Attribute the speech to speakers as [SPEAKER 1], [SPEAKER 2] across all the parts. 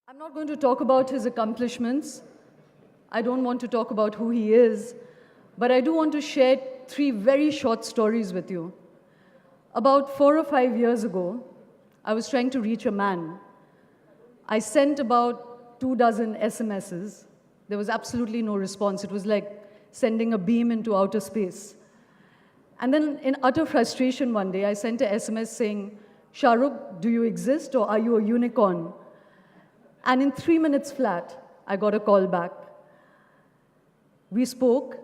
[SPEAKER 1] I'm not going to talk about his accomplishments. I don't want to talk about who he is. But I do want to share three very short stories with you. About 4 or 5 years ago, I was trying to reach a man. I sent about 2 dozen SMSs. There was absolutely no response. It was like sending a beam into outer space. And then in utter frustration one day, I sent a SMS saying, Shah Rukh, do you exist or are you a unicorn? And in 3 minutes flat, I got a call back. We spoke,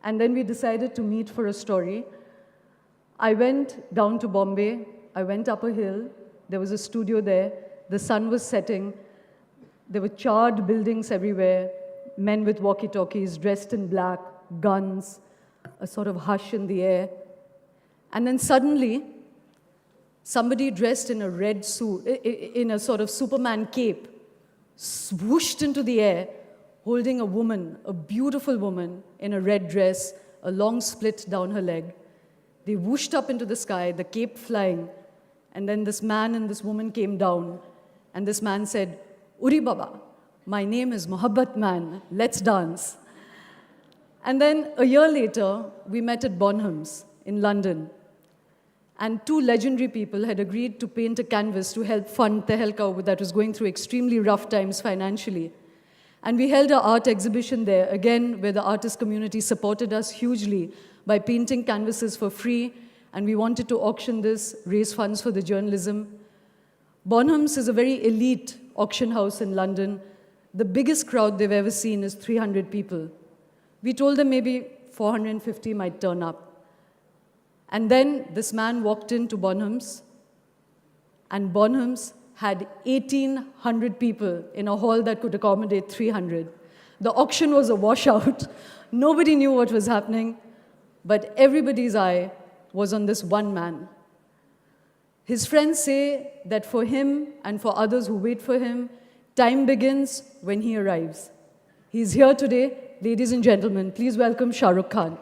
[SPEAKER 1] and then we decided to meet for a story. I went down to Bombay. I went up a hill. There was a studio there. The sun was setting. There were charred buildings everywhere, men with walkie-talkies, dressed in black, guns, a sort of hush in the air. And then suddenly, somebody dressed in a red suit, in a sort of Superman cape, swooshed into the air, holding a woman, a beautiful woman, in a red dress, a long split down her leg. They whooshed up into the sky, the cape flying, and then this man and this woman came down, and this man said, Uri Baba, my name is Mohabbat Man, let's dance. And then a year later, we met at Bonham's in London. And two legendary people had agreed to paint a canvas to help fund Tehelka that was going through extremely rough times financially. And we held our art exhibition there, again, where the artist community supported us hugely by painting canvases for free, and we wanted to auction this, raise funds for the journalism. Bonham's is a very elite auction house in London. The biggest crowd they've ever seen is 300 people. We told them maybe 450 might turn up. And then this man walked into Bonham's, and Bonham's had 1,800 people in a hall that could accommodate 300. The auction was a washout. Nobody knew what was happening, but everybody's eye was on this one man. His friends say that for him and for others who wait for him, time begins when he arrives. He's here today. Ladies and gentlemen, please welcome Shah Rukh Khan.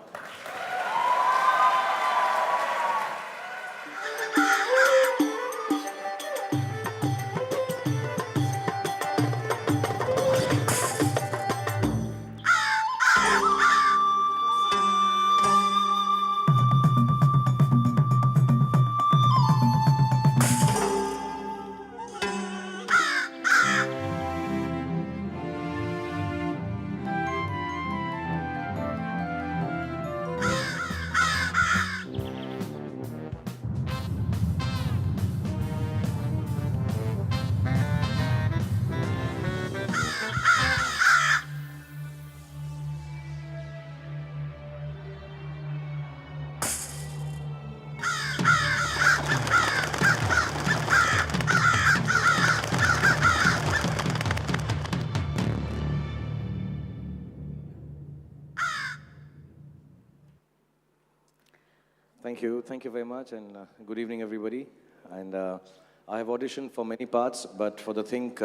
[SPEAKER 2] Thank you very much, and good evening, everybody. And I have auditioned for many parts, but for the Think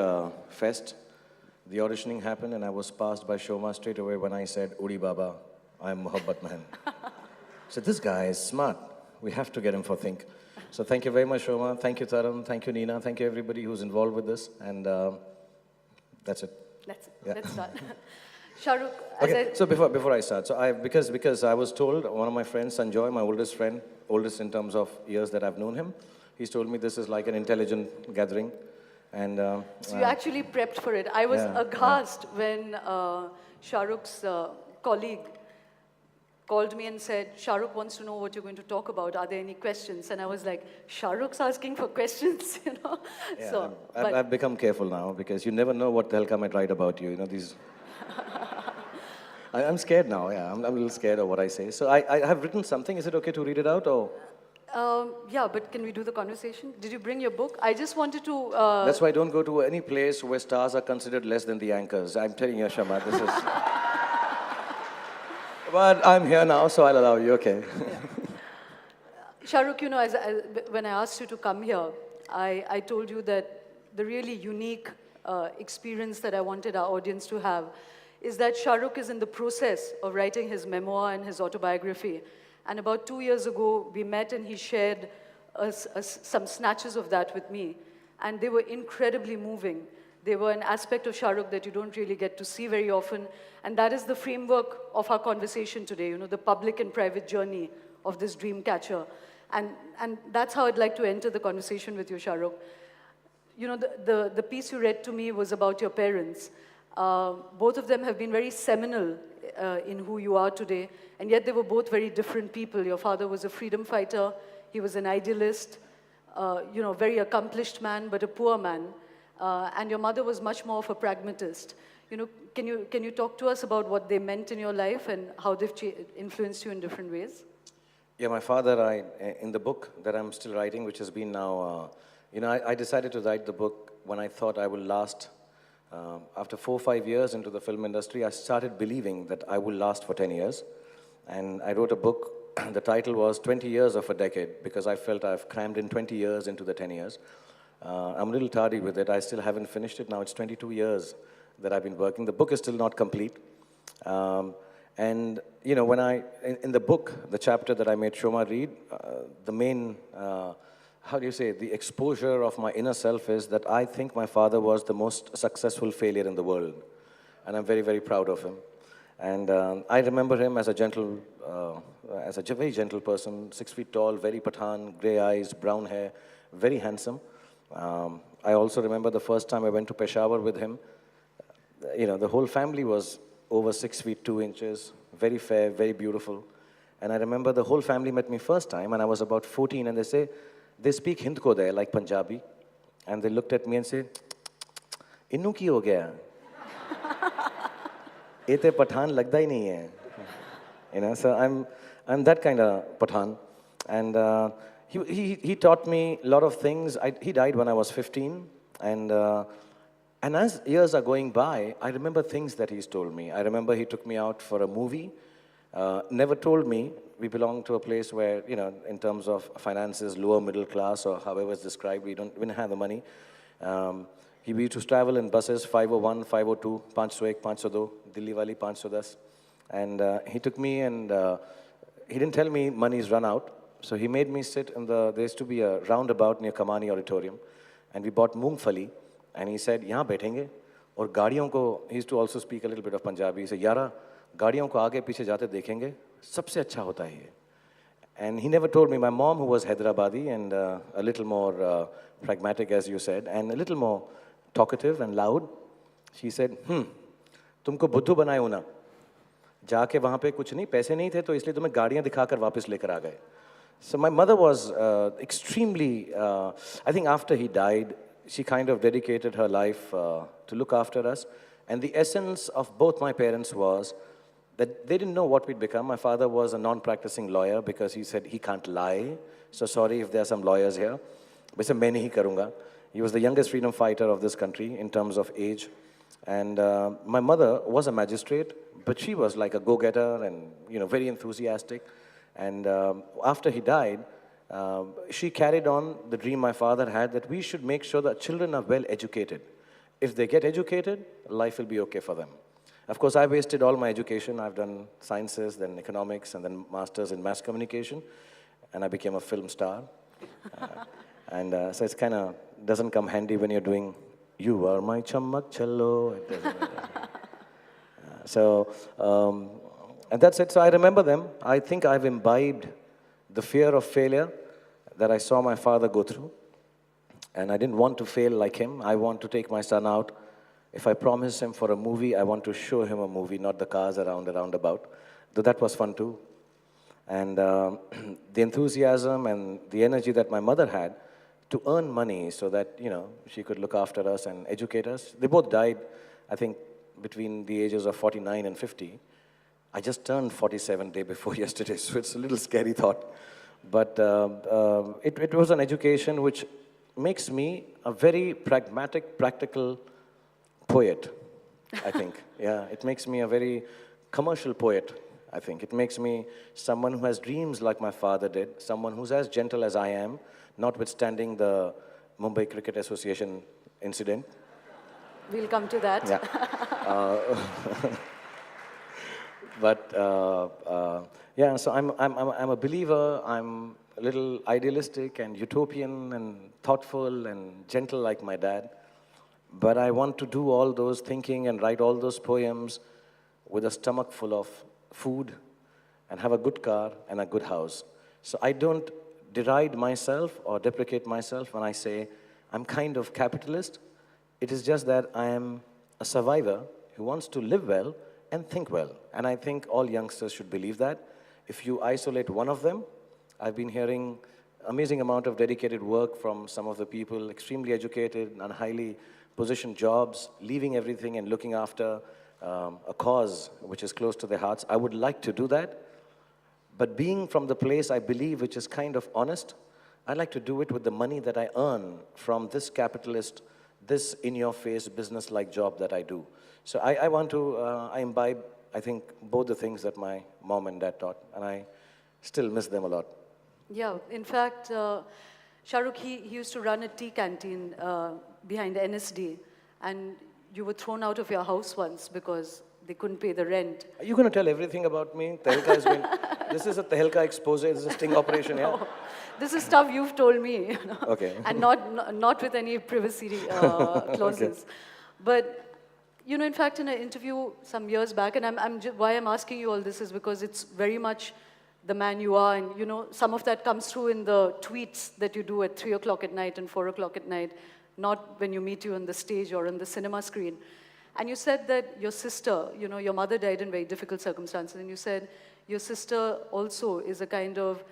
[SPEAKER 2] Fest, the auditioning happened, and I was passed by Shoma straight away when I said, Uri Baba, I'm Mohabbat Man. So this guy is smart. We have to get him for Think. So thank you very much, Shoma. Thank you, Taran. Thank you, Nina. Thank you, everybody who's involved with this. And that's it.
[SPEAKER 1] That's it.
[SPEAKER 2] Yeah.
[SPEAKER 1] Let's start. Shah Rukh,
[SPEAKER 2] Okay, so before I start, so because I was told, one of my friends, Sanjoy, my oldest friend, oldest in terms of years that I've known him, he's told me this is like an intelligent gathering. And
[SPEAKER 1] so you actually prepped for it. I was aghast when Shah Rukh's colleague called me and said, Shah Rukh wants to know what you're going to talk about. Are there any questions? And I was like, Shah Rukh's asking for questions, you know?
[SPEAKER 2] Yeah,
[SPEAKER 1] so,
[SPEAKER 2] I've become careful now because you never know what the hell might write about you. You know, these... I'm scared now, yeah. I'm a little scared of what I say. So I have written something. Is it okay to read it out, or...?
[SPEAKER 1] Yeah, but can we do the conversation? Did you bring your book? I just wanted to...
[SPEAKER 2] That's why I don't go to any place where stars are considered less than the anchors. I'm telling you, Shama, this is... But I'm here now, so I'll allow you, okay.
[SPEAKER 1] Yeah. Shah Rukh, you know, when I asked you to come here, I told you that the really unique experience that I wanted our audience to have is that Shah Rukh is in the process of writing his memoir and his autobiography. And about 2 years ago, we met and he shared some snatches of that with me. And they were incredibly moving. They were an aspect of Shah Rukh that you don't really get to see very often. And that is the framework of our conversation today, you know, the public and private journey of this dream catcher. And that's how I'd like to enter the conversation with you, Shah Rukh. You know, the piece you read to me was about your parents. Both of them have been very seminal in who you are today, and yet they were both very different people. Your father was a freedom fighter, he was an idealist, you know, very accomplished man, but a poor man. And your mother was much more of a pragmatist. You know, can you talk to us about what they meant in your life and how they've influenced you in different ways?
[SPEAKER 2] Yeah, my father, in the book that I'm still writing, which has been now, you know, I decided to write the book when I thought I will last. After 4 or 5 years into the film industry, I started believing that I will last for 10 years. And I wrote a book, the title was 20 Years of a Decade, because I felt I've crammed in 20 years into the 10 years. I'm a little tardy with it. I still haven't finished it. Now it's 22 years that I've been working. The book is still not complete. And, you know, when in the book, the chapter that I made Shoma read, the main, how do you say, the exposure of my inner self is that I think my father was the most successful failure in the world. And I'm very, very proud of him. And I remember him as a very gentle person, 6 feet tall, very Pathan, gray eyes, brown hair, very handsome. I also remember the first time I went to Peshawar with him. You know, the whole family was over 6 feet 2 inches, very fair, very beautiful. And I remember the whole family met me first time, and I was about 14, and they speak Hindko there, like Punjabi. And they looked at me and said, "Innu ki ho gaya? Ete Pathan lagda hi nahi hai." You know, so I'm that kind of Pathan. And he taught me a lot of things. He died when I was 15, and as years are going by, I remember things that he's told me. I remember he took me out for a movie, never told me we belong to a place where, you know, in terms of finances, lower middle class, or however it's described, we didn't have the money. He used to travel in buses, 501, 502, 501, 502, Delhi wali 510. And he took me, and he didn't tell me money's run out. So he made me sit there used to be a roundabout near Kamani Auditorium, and we bought moongfali, and he said, "Yahan baithenge, aur gaadiyon ko," he used to also speak a little bit of Punjabi. He said, "Yara, gaadiyon ko aage piche jaate dekhenge, sabse acha hota hai ye." And he never told me. My mom, who was Hyderabadi and a little more pragmatic, as you said, and a little more talkative and loud, she said, "तुमको बुद्धू बनाए हो ना, जाके वहाँ पे कुछ नहीं, पैसे नहीं थे तो इसलिए तुम्हें गाड़ियाँ दिखाकर वापस लेकर आ गए." So my mother was extremely, I think after he died, she kind of dedicated her life to look after us. And the essence of both my parents was that they didn't know what we'd become. My father was a non-practicing lawyer because he said he can't lie. So sorry if there are some lawyers here. But main nahi karunga. He was the youngest freedom fighter of this country in terms of age. And my mother was a magistrate, but she was like a go-getter and, you know, very enthusiastic. And after he died, she carried on the dream my father had, that we should make sure that children are well educated. If they get educated, life will be okay for them. Of course, I wasted all my education. I've done sciences, then economics, and then masters in mass communication, and I became a film star. So it's kind of doesn't come handy when you're doing "You Are My Chammak Challo." It doesn't. And that's it. So I remember them. I think I've imbibed the fear of failure that I saw my father go through. And I didn't want to fail like him. I want to take my son out. If I promise him for a movie, I want to show him a movie, not the cars around a roundabout. Though that was fun too. And the enthusiasm and the energy that my mother had to earn money so that, you know, she could look after us and educate us. They both died, I think, between the ages of 49 and 50. I just turned 47 day before yesterday, so it's a little scary thought. But it was an education which makes me a very pragmatic, practical poet, I think. Yeah, it makes me a very commercial poet, I think. It makes me someone who has dreams like my father did, someone who's as gentle as I am, notwithstanding the Mumbai Cricket Association incident.
[SPEAKER 1] We'll come to that.
[SPEAKER 2] Yeah. But yeah, so I'm a believer. I'm a little idealistic and utopian and thoughtful and gentle like my dad. but I want to do all those thinking and write all those poems with a stomach full of food and have a good car and a good house. So I don't deride myself or deprecate myself when I say I'm kind of capitalist. It is just that I am a survivor who wants to live well and think well. And I think all youngsters should believe that. If you isolate one of them, I've been hearing amazing amount of dedicated work from some of the people, extremely educated and highly positioned jobs, leaving everything and looking after a cause which is close to their hearts. I would like to do that, but being from the place I believe which is kind of honest, I like to do it with the money that I earn from this capitalist, this in-your-face business-like job that I do. So I want to, I imbibe, I think, both the things that my mom and dad taught, and I still miss them a lot.
[SPEAKER 1] Yeah, in fact, Shah Rukh, he used to run a tea canteen behind NSD, and you were thrown out of your house once because they couldn't pay the rent.
[SPEAKER 2] Are you going to tell everything about me? Tehelka has been, this is a Tehelka expose, this is a sting operation, yeah?
[SPEAKER 1] No, this is stuff you've told me, you know?
[SPEAKER 2] Okay.
[SPEAKER 1] And not with any privacy clauses.
[SPEAKER 2] Okay.
[SPEAKER 1] But, you know, in fact, in an interview some years back, and why I'm asking you all this is because it's very much the man you are, and you know, some of that comes through in the tweets that you do at 3 o'clock at night and 4 o'clock at night, not when you meet you on the stage or on the cinema screen. And you said that your sister, you know, your mother died in very difficult circumstances, and you said your sister also is a kind of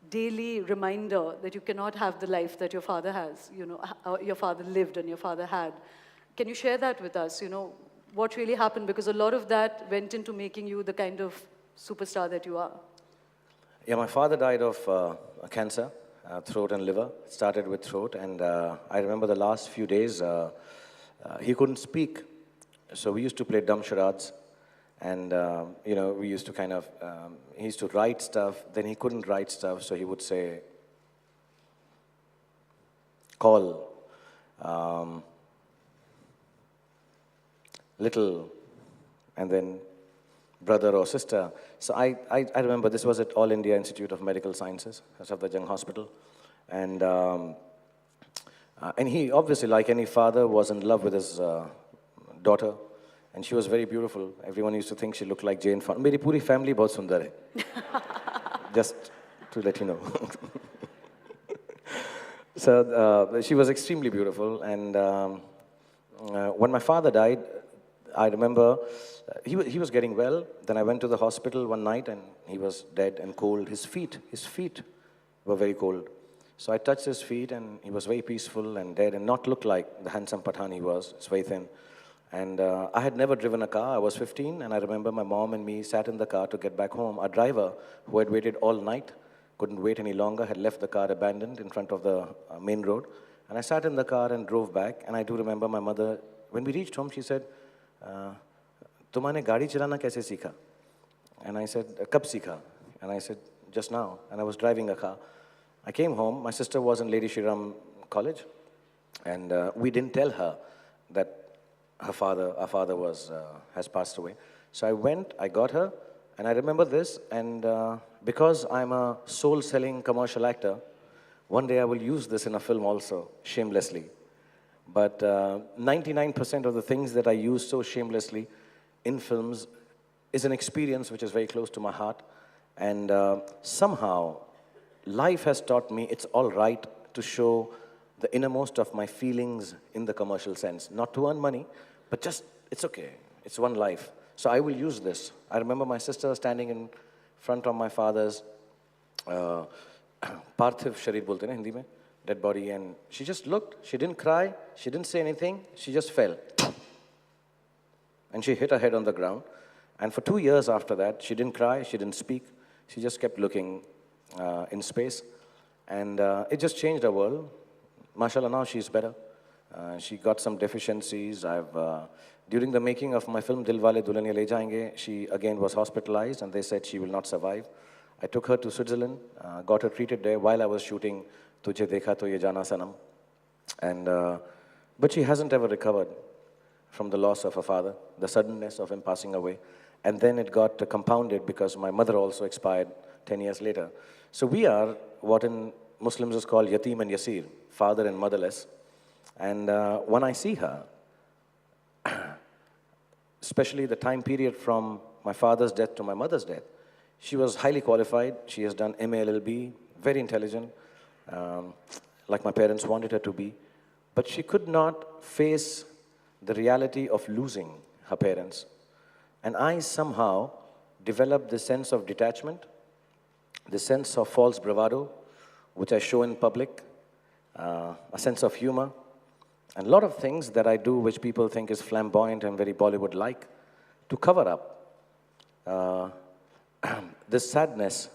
[SPEAKER 1] daily reminder that you cannot have the life that your father has, you know, your father lived and your father had. Can you share that with us, you know, what really happened? Because a lot of that went into making you the kind of superstar that you are.
[SPEAKER 2] Yeah, my father died of cancer, throat and liver. It started with throat, and I remember the last few days, he couldn't speak. So we used to play dumb charades, and you know, we used to kind of, he used to write stuff, then he couldn't write stuff, so he would say, call, little, and then brother or sister. So I remember this was at All India Institute of Medical Sciences, Safdarjung Hospital. And he obviously, like any father, was in love with his daughter. And she was very beautiful. Everyone used to think she looked like Jane Fonda. Meri puri family bahut sundar hai. Just to let you know. So she was extremely beautiful. And when my father died, I remember he was getting well. Then I went to the hospital one night and he was dead and cold. His feet were very cold. So I touched his feet and he was very peaceful and dead and not looked like the handsome Pathan he was. It's very thin. And I had never driven a car. I was 15 and I remember my mom and me sat in the car to get back home. Our driver, who had waited all night, couldn't wait any longer, had left the car abandoned in front of the main road. And I sat in the car and drove back. And I do remember my mother, when we reached home, she said, "Tumhane gaadi chalana kaise seekha?" And I said, "Kab seekha?" And I said, "Just now." And I was driving a car. I came home. My sister was in Lady Shri Ram College, and we didn't tell her that our father has passed away. So I went, I got her, and I remember this. And because I'm a soul-selling commercial actor, one day I will use this in a film also, shamelessly. But 99% of the things that I use so shamelessly in films is an experience which is very close to my heart. And somehow, life has taught me it's all right to show the innermost of my feelings in the commercial sense. Not to earn money, but just, it's okay. It's one life. So I will use this. I remember my sister standing in front of my father's Parthiv Sharir bolte na Hindi mein, dead body, and she just looked. She didn't cry. She didn't say anything. She just fell. And she hit her head on the ground. And for 2 years after that, she didn't cry. She didn't speak. She just kept looking in space. And it just changed her world. Mashallah, now she's better. She got some deficiencies. During the making of my film Dilwale Dulhaniya Le Jayenge, she again was hospitalized and they said she will not survive. I took her to Switzerland, got her treated there while I was shooting Tujhe Dekha To Ye Jana Sanam. And, but she hasn't ever recovered from the loss of her father, the suddenness of him passing away. And then it got compounded because my mother also expired 10 years later. So we are what in Muslims is called yatim and yasir, father and motherless. And when I see her, especially the time period from my father's death to my mother's death. She was highly qualified. She has done MA LLB, very intelligent, um, like my parents wanted her to be. But she could not face the reality of losing her parents. And I somehow developed this sense of detachment, this sense of false bravado, which I show in public, a sense of humor, and a lot of things that I do which people think is flamboyant and very Bollywood-like to cover up this sadness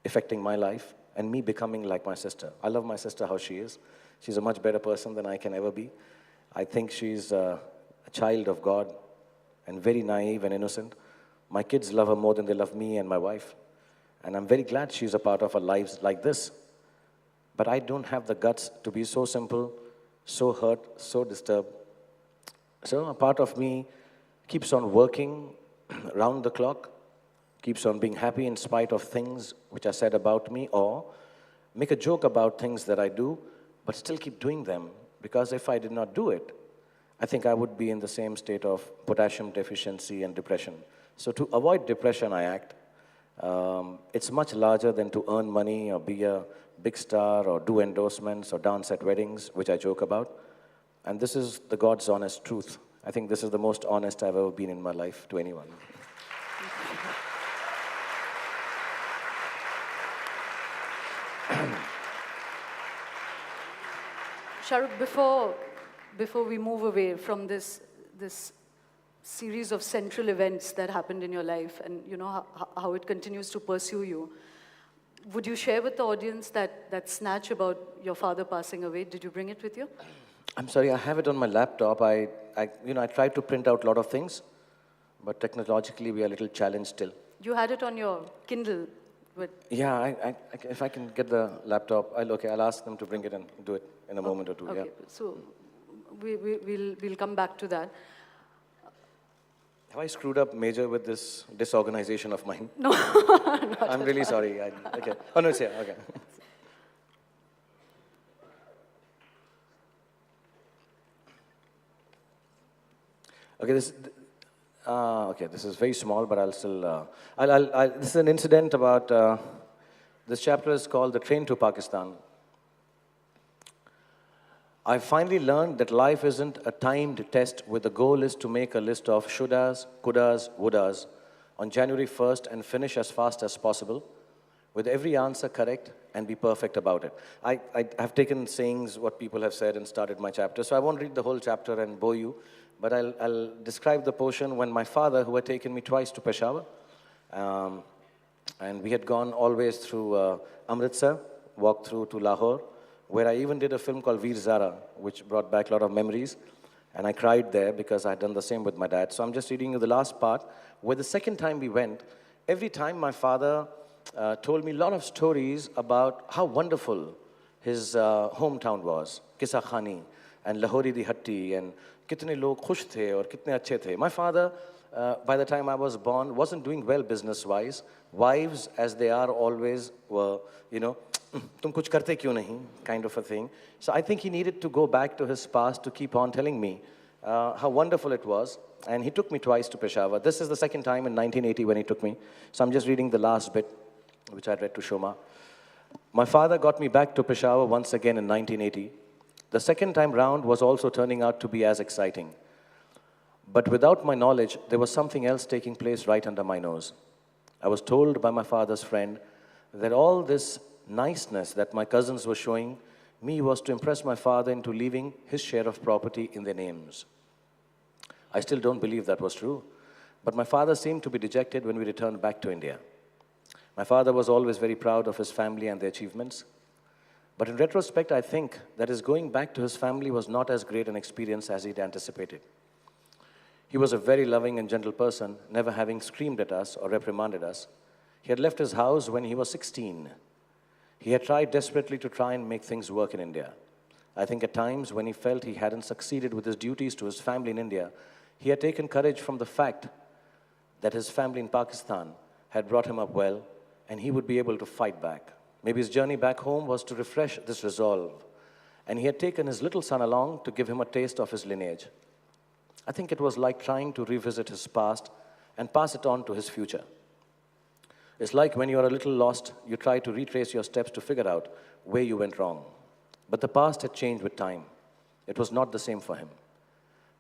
[SPEAKER 2] affecting my life and me becoming like my sister. I love my sister how she is. She's a much better person than I can ever be. I think she's a child of God and very naive and innocent. My kids love her more than they love me and my wife. And I'm very glad she's a part of our lives like this. But I don't have the guts to be so simple, so hurt, so disturbed. So a part of me keeps on working round the clock, keeps on being happy in spite of things which are said about me, or make a joke about things that I do, but still keep doing them. Because if I did not do it, I think I would be in the same state of potassium deficiency and depression. So to avoid depression, I act. It's much larger than to earn money or be a big star or do endorsements or dance at weddings, which I joke about. And this is the God's honest truth. I think this is the most honest I've ever been in my life to anyone.
[SPEAKER 1] Shah Rukh, before we move away from this series of central events that happened in your life and you know how it continues to pursue you, would you share with the audience that snatch about your father passing away? Did you bring it with you?
[SPEAKER 2] I'm sorry, I have it on my laptop. I tried to print out a lot of things, but technologically we are a little challenged still.
[SPEAKER 1] You had it on your Kindle. But
[SPEAKER 2] yeah, if I can get the laptop, I'll ask them to bring it and do it in a moment or two.
[SPEAKER 1] Okay,
[SPEAKER 2] Yeah.
[SPEAKER 1] so we'll come back to that.
[SPEAKER 2] Have I screwed up major with this disorganization of mine?
[SPEAKER 1] No,
[SPEAKER 2] I'm really sorry. Okay. Oh, no, it's here. Okay. Okay, this is very small, but I'll still. This is an incident about. This chapter is called "The Train to Pakistan." I finally learned that life isn't a timed test where the goal is to make a list of shouldas, couldas, wouldas on January 1st and finish as fast as possible with every answer correct and be perfect about it. I have taken sayings, what people have said, and started my chapter, so I won't read the whole chapter and bore you, but I'll describe the portion when my father, who had taken me twice to Peshawar, and we had gone always through Amritsar, walked through to Lahore, where I even did a film called Veer Zara, which brought back a lot of memories. And I cried there because I had done the same with my dad. So I'm just reading you the last part, where the second time we went, every time my father told me a lot of stories about how wonderful his hometown was, Kisa Khani and Lahori Di Hatti, and kitne log khush the aur kitne achhe the. My father, by the time I was born, wasn't doing well business-wise. Wives, as they are always, were, tum kuch karte kyun nahi, kind of a thing. So I think he needed to go back to his past to keep on telling me how wonderful it was. And he took me twice to Peshawar. This is the second time in 1980 when he took me. So I'm just reading the last bit, which I read to Shoma. My father got me back to Peshawar once again in 1980. The second time round was also turning out to be as exciting. But without my knowledge, there was something else taking place right under my nose. I was told by my father's friend that all this niceness that my cousins were showing me was to impress my father into leaving his share of property in their names. I still don't believe that was true, but my father seemed to be dejected when we returned back to India. My father was always very proud of his family and their achievements, but in retrospect, I think that his going back to his family was not as great an experience as he'd anticipated. He was a very loving and gentle person, never having screamed at us or reprimanded us. He had left his house when he was 16. He had tried desperately to try and make things work in India. I think at times when he felt he hadn't succeeded with his duties to his family in India, he had taken courage from the fact that his family in Pakistan had brought him up well and he would be able to fight back. Maybe his journey back home was to refresh this resolve. And he had taken his little son along to give him a taste of his lineage. I think it was like trying to revisit his past and pass it on to his future. It's like when you are a little lost, you try to retrace your steps to figure out where you went wrong. But the past had changed with time. It was not the same for him.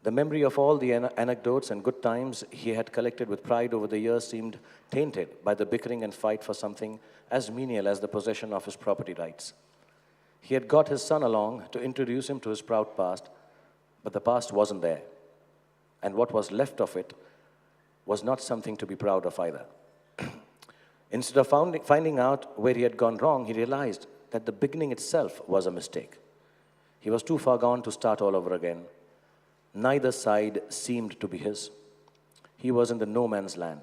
[SPEAKER 2] The memory of all the anecdotes and good times he had collected with pride over the years seemed tainted by the bickering and fight for something as menial as the possession of his property rights. He had got his son along to introduce him to his proud past, but the past wasn't there. And what was left of it was not something to be proud of either. Instead of finding out where he had gone wrong, he realized that the beginning itself was a mistake. He was too far gone to start all over again. Neither side seemed to be his. He was in the no man's land.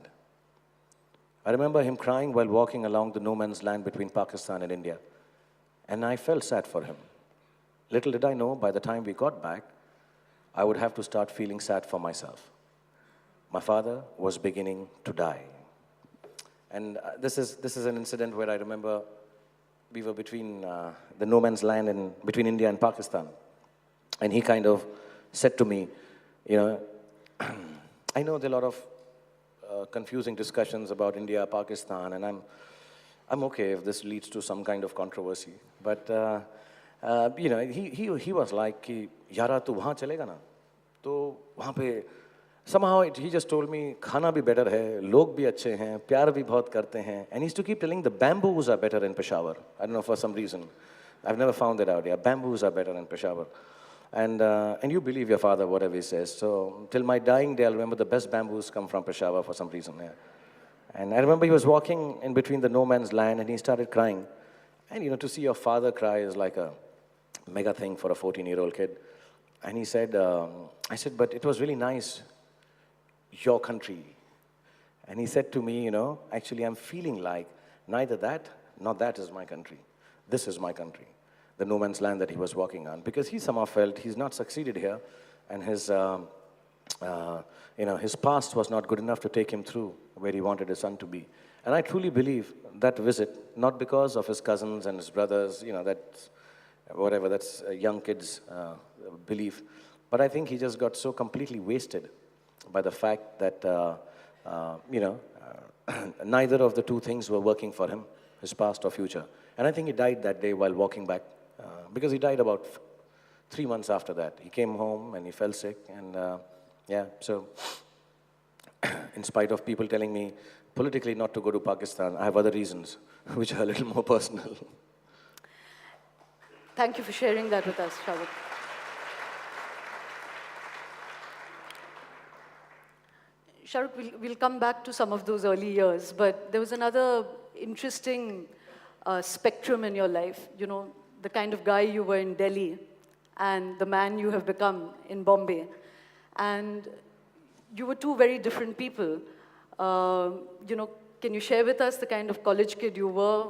[SPEAKER 2] I remember him crying while walking along the no man's land between Pakistan and India, and I felt sad for him. Little did I know, by the time we got back, I would have to start feeling sad for myself. My father was beginning to die. And this is an incident where I remember we were between the no man's land and between India and Pakistan. And he kind of said to me, you know, I know there are a lot of confusing discussions about India, Pakistan, and I'm okay if this leads to some kind of controversy. But you know, he was like, "Yara, tu wahan chalega na?" तो वहाँ पे somehow he just told me खाना भी better है, लोग भी अच्छे हैं, प्यार भी बहुत करते हैं, and he used to keep telling the bamboos are better in Peshawar. I don't know, for some reason, I've never found that out. Yeah, bamboos are better in Peshawar, and you believe your father whatever he says. So till my dying day, I'll remember the best bamboos come from Peshawar for some reason. Yeah. And I remember he was walking in between the no man's land, and he started crying. And you know, to see your father cry is like a mega thing for a 14-year-old kid. And he said, I said, but it was really nice, your country. And he said to me, you know, actually I'm feeling like neither that nor that is my country. This is my country, the no man's land that he was walking on. Because he somehow felt he's not succeeded here, and his, you know, his past was not good enough to take him through where he wanted his son to be. And I truly believe that visit, not because of his cousins and his brothers, you know, that's whatever, that's a young kid's belief, but I think he just got so completely wasted by the fact that, you know, neither of the two things were working for him, his past or future. And I think he died that day while walking back, because he died about 3 months after that. He came home and he fell sick, and yeah, so in spite of people telling me politically not to go to Pakistan, I have other reasons, which are a little more personal.
[SPEAKER 1] Thank you for sharing that with us, Shah Rukh. Shah Rukh, we'll come back to some of those early years, but there was another interesting spectrum in your life. You know, the kind of guy you were in Delhi and the man you have become in Bombay. And you were two very different people. You know, can you share with us the kind of college kid you were?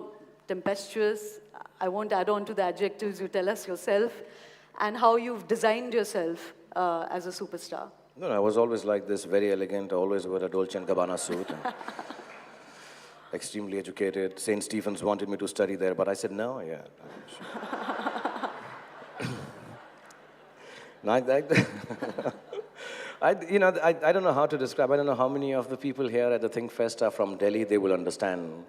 [SPEAKER 1] Tempestuous. I won't add on to the adjectives, you tell us yourself, and how you've designed yourself as a superstar.
[SPEAKER 2] No, I was always like this, very elegant, always wore a Dolce & Gabbana suit. And extremely educated. St. Stephen's wanted me to study there, but I said no, yeah. I don't know how to describe, I don't know how many of the people here at the Think Fest are from Delhi, they will understand.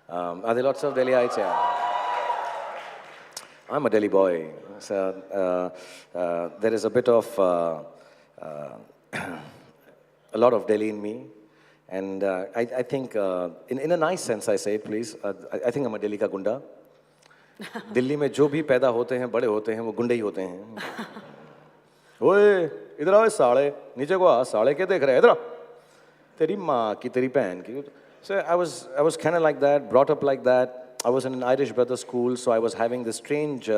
[SPEAKER 2] Are there lots of Delhiites? Yeah. I'm a Delhi boy, so there is a bit of, a lot of Delhi in me, and I think, in a nice sense I say it, please, I think I'm a Delhi ka gunda. Delhi में जो भी पैदा होते हैं, बड़े होते हैं, वो गुंडे ही होते हैं. ओए, इधर आओ साले, नीचे को आ, साले क्या देख रहे हैं, इधर आ. तेरी माँ की, तेरी बहन की. So I was kind of like that, brought up like that. I was in an Irish brothers school, so I was having this strange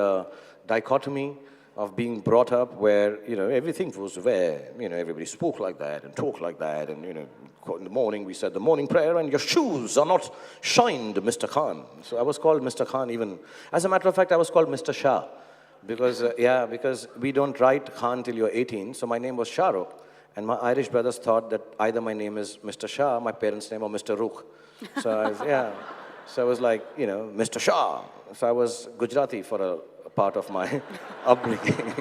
[SPEAKER 2] dichotomy of being brought up where, you know, everything was where, you know, everybody spoke like that and talked like that, and, you know, in the morning we said the morning prayer and your shoes are not shined, Mr. Khan. So I was called Mr. Khan even. As a matter of fact, I was called Mr. Shah because, yeah, because we don't write Khan till you're 18, so my name was Shah Rukh. And my Irish brothers thought that either my name is Mr. Shah, my parents' name, or Mr. Rukh. So I was, yeah. So I was like, you know, Mr. Shah. So I was Gujarati for a part of my upbringing.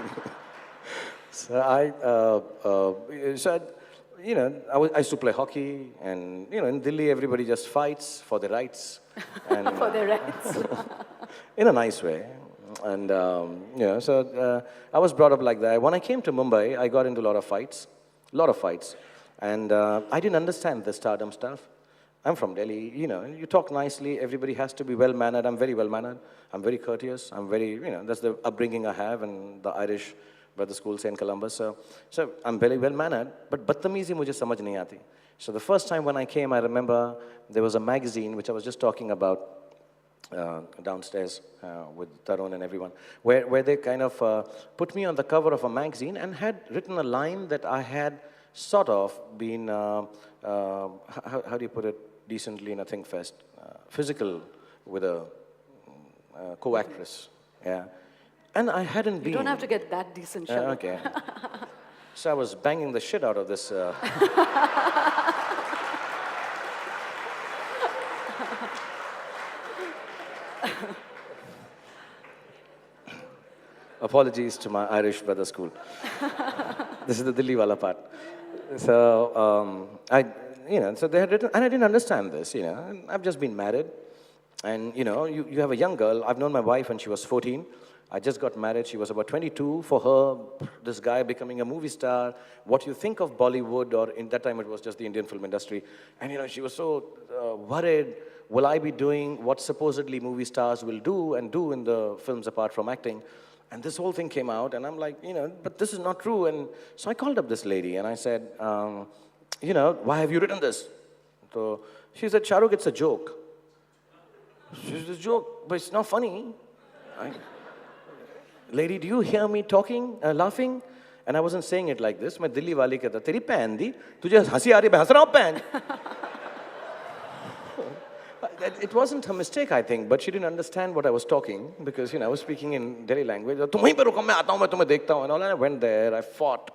[SPEAKER 2] So I used to play hockey, and in Delhi everybody just fights for their rights, and
[SPEAKER 1] For their rights.
[SPEAKER 2] in a nice way. And I was brought up like that. When I came to Mumbai, I got into a lot of fights, and I didn't understand the stardom stuff. I'm from Delhi, you talk nicely, everybody has to be well-mannered. I'm very well-mannered, I'm very courteous, I'm very, that's the upbringing I have in the Irish brother school, St. Columbus. So I'm very well-mannered, but badtameezi mujhe samajh nahi aati. So the first time when I came, I remember there was a magazine, which I was just talking about downstairs with Tarun and everyone, where they kind of put me on the cover of a magazine and had written a line that I had sort of been, how do you put it decently in a Think Fest, physical with a co-actress, yeah. And I hadn't been.
[SPEAKER 1] You don't have to get that decent, Shah Rukh.
[SPEAKER 2] Okay. So I was banging the shit out of this. Apologies to my Irish brother school. This is the Delhi wala part. So so they had written, and I didn't understand this. And I've just been married, and you have a young girl. I've known my wife when she was 14. I just got married. She was about 22. For her, this guy becoming a movie star. What you think of Bollywood, or in that time it was just the Indian film industry, and she was so worried. Will I be doing what supposedly movie stars will do and do in the films apart from acting? And this whole thing came out, and I'm like, but this is not true. And so I called up this lady, and I said, why have you written this? So she said, Shah Rukh, it's a joke. She said, it's a joke, but it's not funny. Lady, do you hear me talking, laughing? And I wasn't saying it like this. मैं दिल्ली वाली कहता, तेरी बहन दी, तुझे हंसी आ रही है, मैं हंस रहा हूँ बहन. It wasn't a mistake, I think, but she didn't understand what I was talking, because I was speaking in Delhi language. तुम वहीं पे रुको, मैं आता हूँ, मैं तुम्हें देखता हूँ. And all. And I went there, I fought,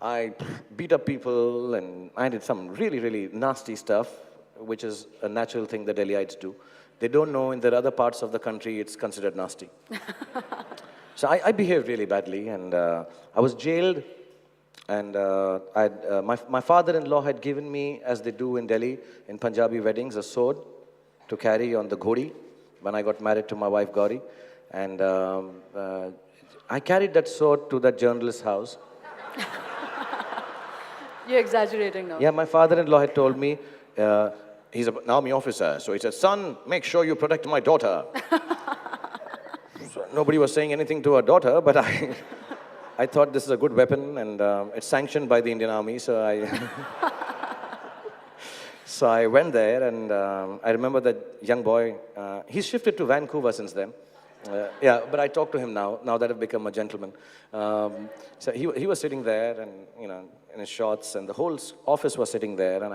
[SPEAKER 2] I beat up people, and I did some really, really nasty stuff, which is a natural thing the Delhiites do. They don't know in the other parts of the country it's considered nasty. So I behaved really badly, and I was jailed, and my father-in-law had given me, as they do in Delhi, in Punjabi weddings, a sword to carry on the ghodi when I got married to my wife Gauri. And I carried that sword to that journalist's house.
[SPEAKER 1] You're exaggerating now.
[SPEAKER 2] Yeah, my father-in-law had told me, he's an army officer, so he said, son, make sure you protect my daughter. So nobody was saying anything to her daughter, but I thought this is a good weapon, and it's sanctioned by the Indian Army, so so I went there, and I remember that young boy, he's shifted to Vancouver since then. Yeah, but I talk to him now that I've become a gentleman. So he was sitting there, and in his shorts, and the whole office was sitting there, and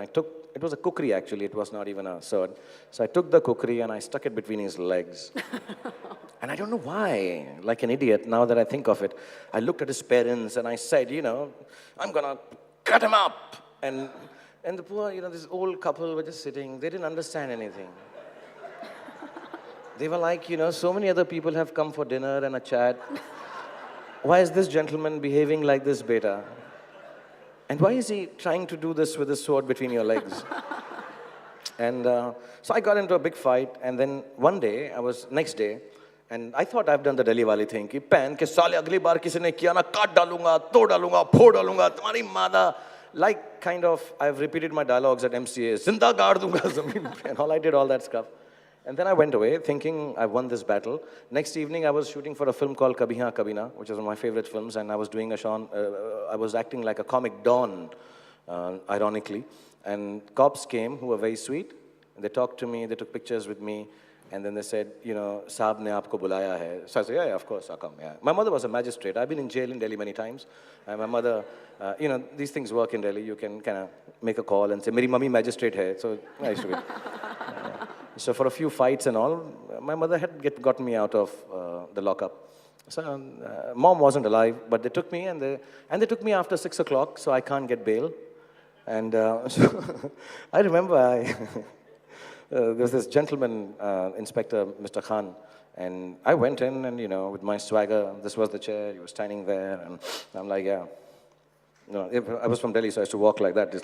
[SPEAKER 2] it was a kukri actually, it was not even a sword. So I took the kukri and I stuck it between his legs. And I don't know why, like an idiot, now that I think of it, I looked at his parents and I said, I'm gonna cut him up. And the poor, this old couple were just sitting, they didn't understand anything. They were like, so many other people have come for dinner and a chat. Why is this gentleman behaving like this, beta? And why is he trying to do this with his sword between your legs? And so I got into a big fight, and then one day, next day, and I thought I've done the Delhi wali thing, कि पहन के साले अगली बार किसी ने किया ना काट डालूंगा, तोड़ डालूंगा, फोड़ डालूंगा, तुम्हारी मादा. Like kind of, I've repeated my dialogues at MCA, जिंदा गाड़ दूंगा ज़मीन पे, and I did all that stuff. And then I went away thinking I won this battle. Next evening, I was shooting for a film called Kabhi Haan Kabhi Na, which is one of my favorite films, and I was doing I was acting like a comic don, ironically. And cops came who were very sweet. They talked to me, they took pictures with me, and then they said, Saab ne aapko bulaya hai. So I said, yeah, of course, I'll come. Yeah. My mother was a magistrate. I've been in jail in Delhi many times. And my mother, these things work in Delhi. You can kind of make a call and say, Meri mummy magistrate hai. So I used to be. So for a few fights and all, my mother had gotten me out of the lockup. So mom wasn't alive, but they took me, and they took me after 6 o'clock, so I can't get bail. And so I remember there was this gentleman, Inspector Mr. Khan, and I went in and, with my swagger, this was the chair, he was standing there, and I'm like, yeah. I was from Delhi, so I used to walk like that.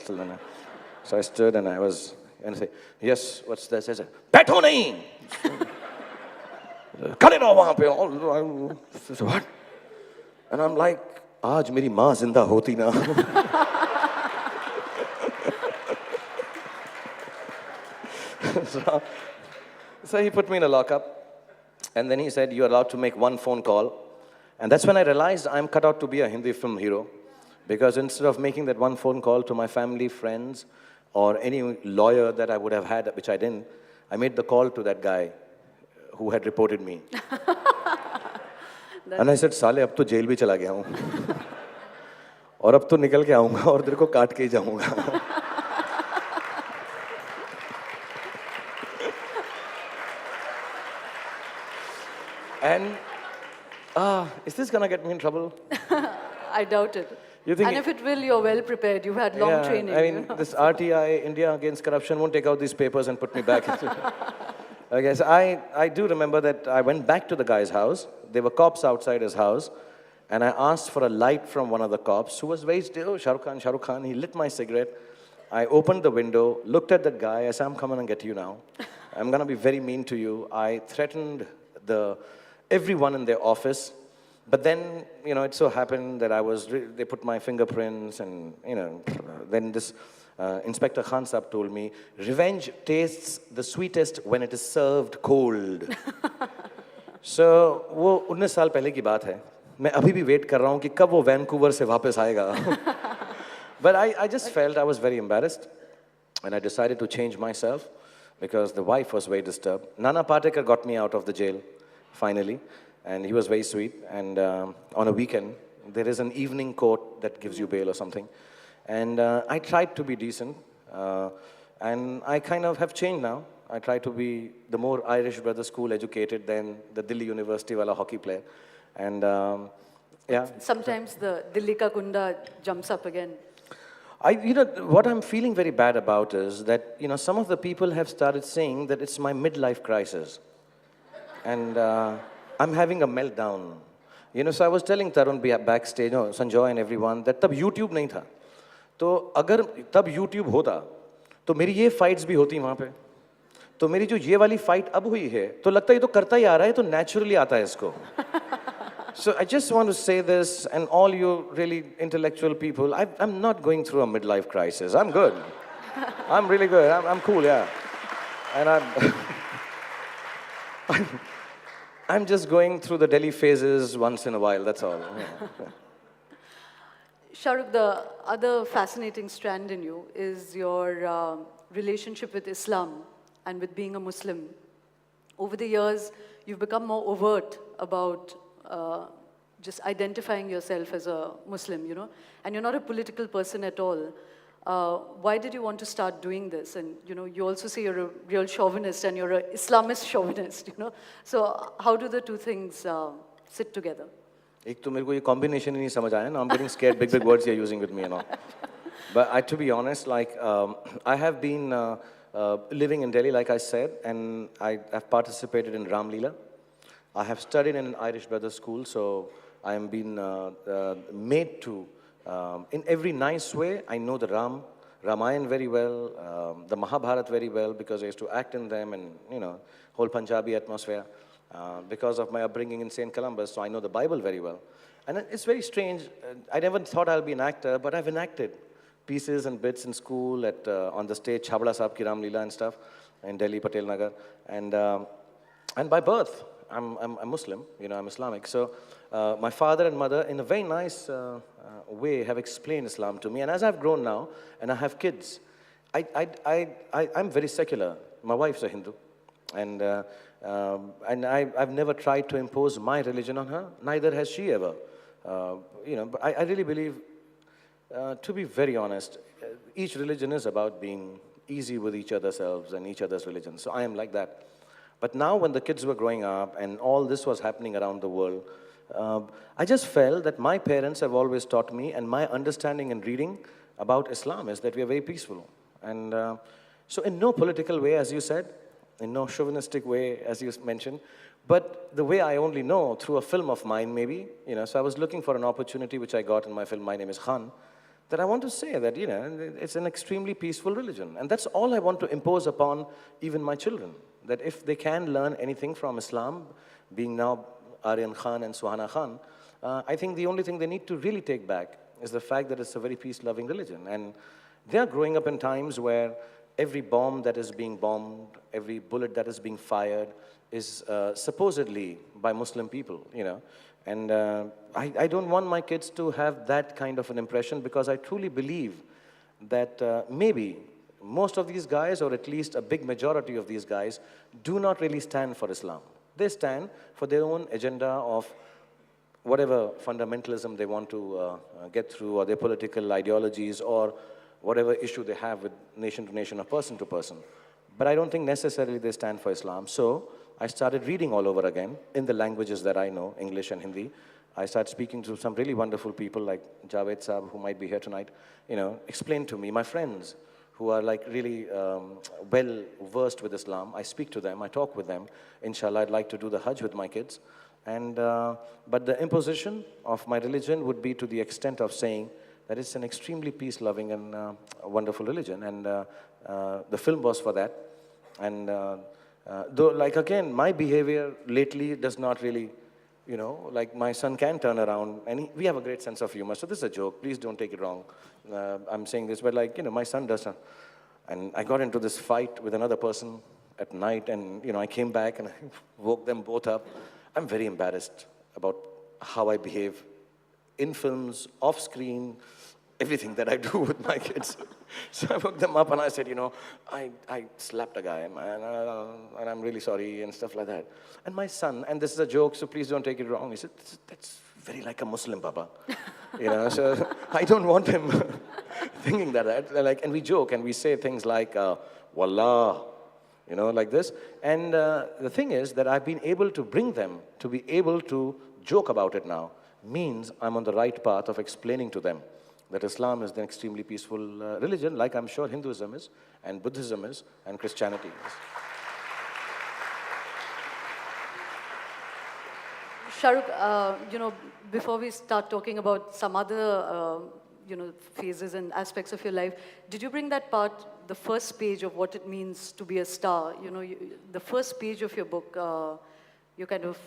[SPEAKER 2] So I stood and I said, yes, what's this? I said, "Baitho nahi!" "Khade raho wahan pe." I said, "What?" And I'm like, "Aaj meri maa zinda hoti na." So he put me in a lockup. And then he said, "You're allowed to make one phone call." And that's when I realized I'm cut out to be a Hindi film hero. Because instead of making that one phone call to my family, friends, or any lawyer that I would have had, which I didn't, I made the call to that guy who had reported me. And I said, "Saale, ab to jail bhi chala gaya hu. Aur ab to nikal ke aaunga aur tere ko kaat ke hi jaunga." And, is this gonna get me in trouble?
[SPEAKER 1] I doubt it.
[SPEAKER 2] You think
[SPEAKER 1] and if it will, you're well prepared. You've had long training.
[SPEAKER 2] I mean, this RTI, India Against Corruption, won't take out these papers and put me back. Okay, so I do remember that I went back to the guy's house. There were cops outside his house. And I asked for a light from one of the cops who was very still. "Oh, Shah Rukh Khan, Shah Rukh Khan." He lit my cigarette. I opened the window, looked at that guy. I said, "I'm coming and get you now. I'm going to be very mean to you." I threatened everyone in their office. But then, it so happened that they put my fingerprints and, then this Inspector Khan Saab told me, "Revenge tastes the sweetest when it is served cold." So, वो 19 साल पहले की बात है. मैं अभी भी wait कर रहा हूँ कि कब वो वैंकूवर से वापस आएगा. But I just felt I was very embarrassed. And I decided to change myself because the wife was very disturbed. Nana Patekar got me out of the jail, finally. And he was very sweet. And on a weekend, there is an evening court that gives you bail or something. And I tried to be decent. And I kind of have changed now. I try to be the more Irish brother school educated than the Delhi University wala hockey player. And yeah.
[SPEAKER 1] Sometimes the Dilli ka kunda jumps up again.
[SPEAKER 2] What I'm feeling very bad about is that, some of the people have started saying that it's my midlife crisis. And I'm having a meltdown. So I was telling Tarun backstage, Sanjoy and everyone, that tab YouTube nahi tha. तो अगर तब YouTube होता, तो मेरी ये fights भी होती वहाँ पे. तो मेरी जो ये वाली fight अब हुई है, तो लगता है ये तो करता ही आ रहा है, तो naturally आता है इसको. So I just want to say this, and all you really intellectual people, I'm not going through a midlife crisis. I'm good. I'm really good. I'm cool, yeah. And I'm just going through the Delhi phases once in a while, that's all. Yeah.
[SPEAKER 1] Shah Rukh, the other fascinating strand in you is your relationship with Islam and with being a Muslim. Over the years, you've become more overt about just identifying yourself as a Muslim, and you're not a political person at all. Why did you want to start doing this? And, you also say you're a real chauvinist and you're an Islamist chauvinist, So how do the two things sit together?
[SPEAKER 2] एक तो मेरे को ये combination ही नहीं समझ आया ना. I'm getting scared, big words you're using with me and all. But to be honest, I have been living in Delhi, like I said, and I have participated in Ram Leela. I have studied in an Irish Brothers school, so I am being made to, in every nice way, I know the Ramayan very well, the Mahabharat very well, because I used to act in them and, whole Punjabi atmosphere. Because of my upbringing in St. Columbus, so I know the Bible very well. And it's very strange. I never thought I'll be an actor, but I've enacted pieces and bits in school, on the stage, Chhabda Saab ki Ram Leela and stuff, in Delhi, Patel Nagar. And by birth, I'm Muslim, I'm Islamic. So my father and mother, in a very nice way, have explained Islam to me. And as I've grown now, and I have kids, I'm very secular. My wife's a Hindu. And I've never tried to impose my religion on her. Neither has she ever. But I really believe, to be very honest, each religion is about being easy with each other's selves and each other's religions. So I am like that. But now when the kids were growing up and all this was happening around the world, I just felt that my parents have always taught me, and my understanding and reading about Islam is that we are very peaceful. And So in no political way, as you said, in no chauvinistic way, as you mentioned, but the way I only know through a film of mine, maybe, so I was looking for an opportunity which I got in my film, My Name is Khan, that I want to say that, it's an extremely peaceful religion. And that's all I want to impose upon even my children, that if they can learn anything from Islam, being now Aryan Khan and Suhana Khan, I think the only thing they need to really take back is the fact that it's a very peace-loving religion. And they are growing up in times where every bomb that is being bombed, every bullet that is being fired is supposedly by Muslim people, And I don't want my kids to have that kind of an impression, because I truly believe that maybe most of these guys, or at least a big majority of these guys, do not really stand for Islam. They stand for their own agenda of whatever fundamentalism they want to get through, or their political ideologies, or whatever issue they have with nation to nation or person to person. But I don't think necessarily they stand for Islam. So I started reading all over again in the languages that I know, English and Hindi. I started speaking to some really wonderful people like Javed Saab, who might be here tonight, explain to me, my friends who are like really well versed with Islam. I speak to them, I talk with them. Inshallah, I'd like to do the Hajj with my kids. And, but the imposition of my religion would be to the extent of saying that it's an extremely peace-loving and wonderful religion. And the film was for that. And though, like again, my behavior lately does not really, like my son can turn around, and we have a great sense of humor. So this is a joke, please don't take it wrong. I'm saying this, but like, my son does. And I got into this fight with another person at night, and I came back and I woke them both up. I'm very embarrassed about how I behave in films, off screen, everything that I do with my kids. So I woke them up and I said, I slapped a guy, man, and I'm really sorry, and stuff like that. And my son, and this is a joke, so please don't take it wrong, he said, that's very like a Muslim, Papa. So I don't want him thinking that. Like, and we joke and we say things like, Wallah, like this. And the thing is that I've been able to bring them to be able to joke about it now, means I'm on the right path of explaining to them that Islam is an extremely peaceful religion, like I'm sure Hinduism is, and Buddhism is, and Christianity is.
[SPEAKER 1] Shah Rukh, before we start talking about some other, phases and aspects of your life, did you bring that part, the first page of what it means to be a star? The first page of your book, you're kind of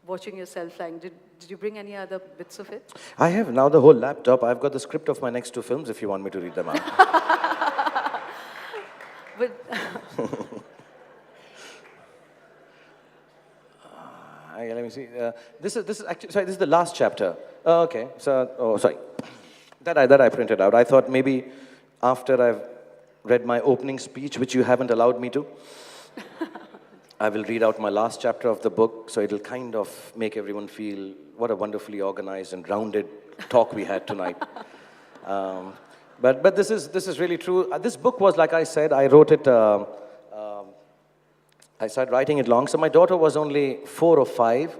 [SPEAKER 1] watching yourself flying. Did you bring any other bits of it?
[SPEAKER 2] I have now the whole laptop. I've got the script of my next 2 films if you want me to read them out.
[SPEAKER 1] But
[SPEAKER 2] let me see. This is actually, sorry, this is the last chapter. Oh, okay. So, sorry. That I printed out. I thought maybe after I've read my opening speech, which you haven't allowed me to, I will read out my last chapter of the book, so it'll kind of make everyone feel what a wonderfully organized and rounded talk we had tonight. But this is really true. This book was, like I said, I wrote it, I started writing it long. So my daughter was only 4 or 5.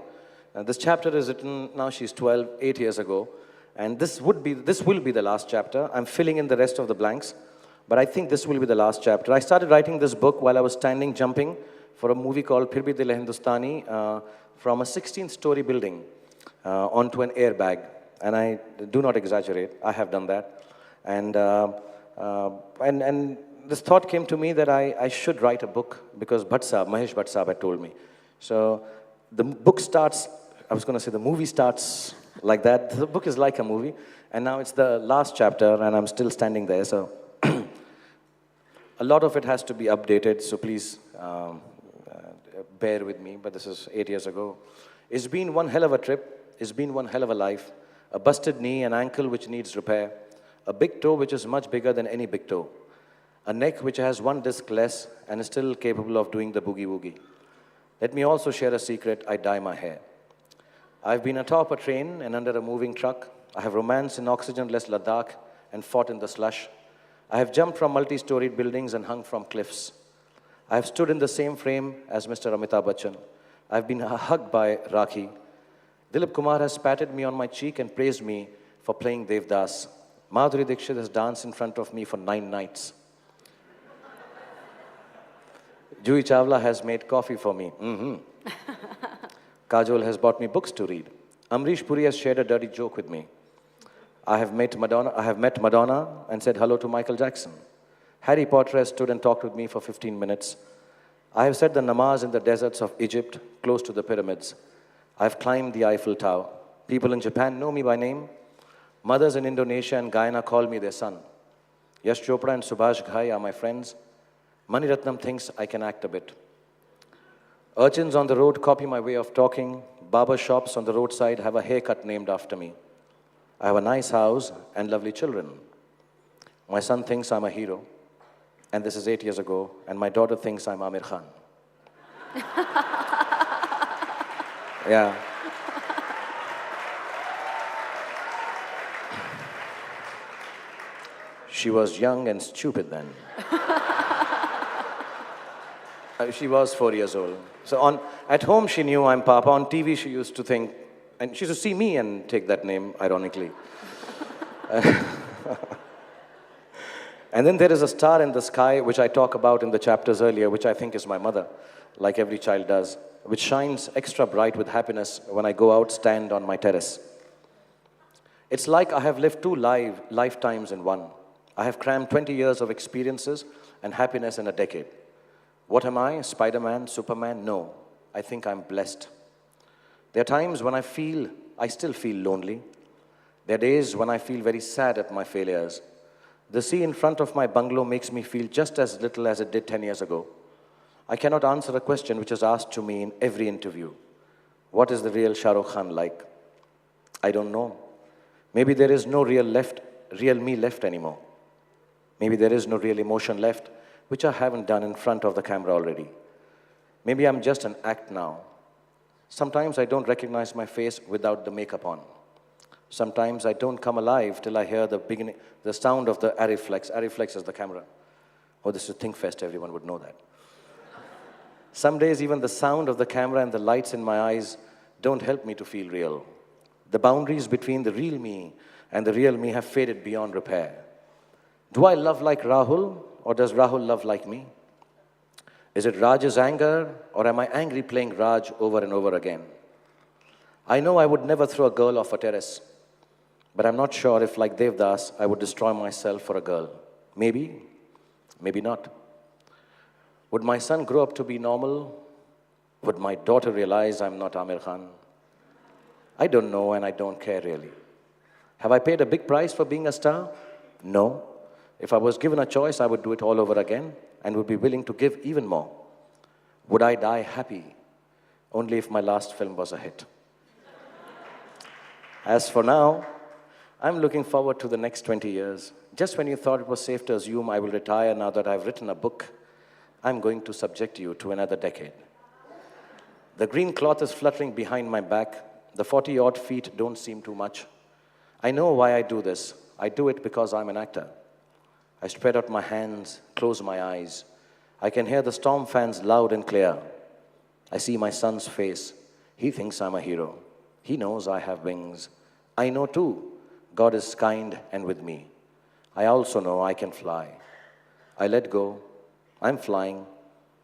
[SPEAKER 2] This chapter is written, now she's 12, 8 years ago. And this will be the last chapter. I'm filling in the rest of the blanks, but I think this will be the last chapter. I started writing this book while I was standing jumping for a movie called Phir Bhi Dil Hai Hindustani from a 16th-story building onto an airbag. And I do not exaggerate, I have done that. And this thought came to me that I should write a book because Mahesh Bhatt Saab had told me. So the book starts, I was going to say the movie starts like that. The book is like a movie. And now it's the last chapter and I'm still standing there. So a lot of it has to be updated. So please bear with me. But this is 8 years ago. It's been one hell of a trip. It's been one hell of a life. A busted knee, an ankle which needs repair. A big toe which is much bigger than any big toe. A neck which has one disc less and is still capable of doing the boogie-woogie. Let me also share a secret, I dye my hair. I've been atop a train and under a moving truck. I have romanced in oxygen-less Ladakh and fought in the slush. I have jumped from multi-storied buildings and hung from cliffs. I have stood in the same frame as Mr. Amitabh Bachchan. I've been hugged by Rakhi. Dilip Kumar has patted me on my cheek and praised me for playing Devdas. Madhuri Dixit has danced in front of me for 9 nights. Juhi Chawla has made coffee for me. Kajol has bought me books to read. Amrish Puri has shared a dirty joke with me. I have met Madonna and said hello to Michael Jackson. Harry Potter has stood and talked with me for 15 minutes. I have said the namaz in the deserts of Egypt, close to the pyramids. I have climbed the Eiffel Tower. People in Japan know me by name. Mothers in Indonesia and Guyana call me their son. Yash Chopra and Subhash Ghai are my friends. Mani Ratnam thinks I can act a bit. Urchins on the road copy my way of talking. Barber shops on the roadside have a haircut named after me. I have a nice house and lovely children. My son thinks I'm a hero. And this is 8 years ago. And my daughter thinks I'm Amir Khan. Yeah. She was young and stupid then. She was 4 years old. So at home she knew I'm Papa. On TV she used to think, and she used to see me and take that name, ironically. And then there is a star in the sky, which I talk about in the chapters earlier, which I think is my mother, like every child does, which shines extra bright with happiness when I go out, stand on my terrace. It's like I have lived two lifetimes in one. I have crammed 20 years of experiences and happiness in a decade. What am I? Spider-Man? Superman? No. I think I'm blessed. There are times when I still feel lonely. There are days when I feel very sad at my failures. The sea in front of my bungalow makes me feel just as little as it did 10 years ago. I cannot answer a question which is asked to me in every interview. What is the real Shah Rukh Khan like? I don't know. Maybe there is no real me left anymore. Maybe there is no real emotion left, which I haven't done in front of the camera already. Maybe I'm just an act now. Sometimes I don't recognize my face without the makeup on. Sometimes I don't come alive till I hear the sound of the Ariflex. Ariflex is the camera. Oh, this is ThinkFest, everyone would know that. Some days even the sound of the camera and the lights in my eyes don't help me to feel real. The boundaries between the real me and the real me have faded beyond repair. Do I love like Rahul, or does Rahul love like me? Is it Raj's anger, or am I angry playing Raj over and over again? I know I would never throw a girl off a terrace, but I'm not sure if, like Devdas, I would destroy myself for a girl. Maybe, maybe not. Would my son grow up to be normal? Would my daughter realize I'm not Amir Khan? I don't know, and I don't care really. Have I paid a big price for being a star? No. If I was given a choice, I would do it all over again and would be willing to give even more. Would I die happy? Only if my last film was a hit. As for now, I'm looking forward to the next 20 years. Just when you thought it was safe to assume I will retire now that I've written a book, I'm going to subject you to another decade. The green cloth is fluttering behind my back. The 40-odd feet don't seem too much. I know why I do this. I do it because I'm an actor. I spread out my hands, close my eyes. I can hear the storm fans loud and clear. I see my son's face. He thinks I'm a hero. He knows I have wings. I know too, God is kind and with me. I also know I can fly. I let go. I'm flying,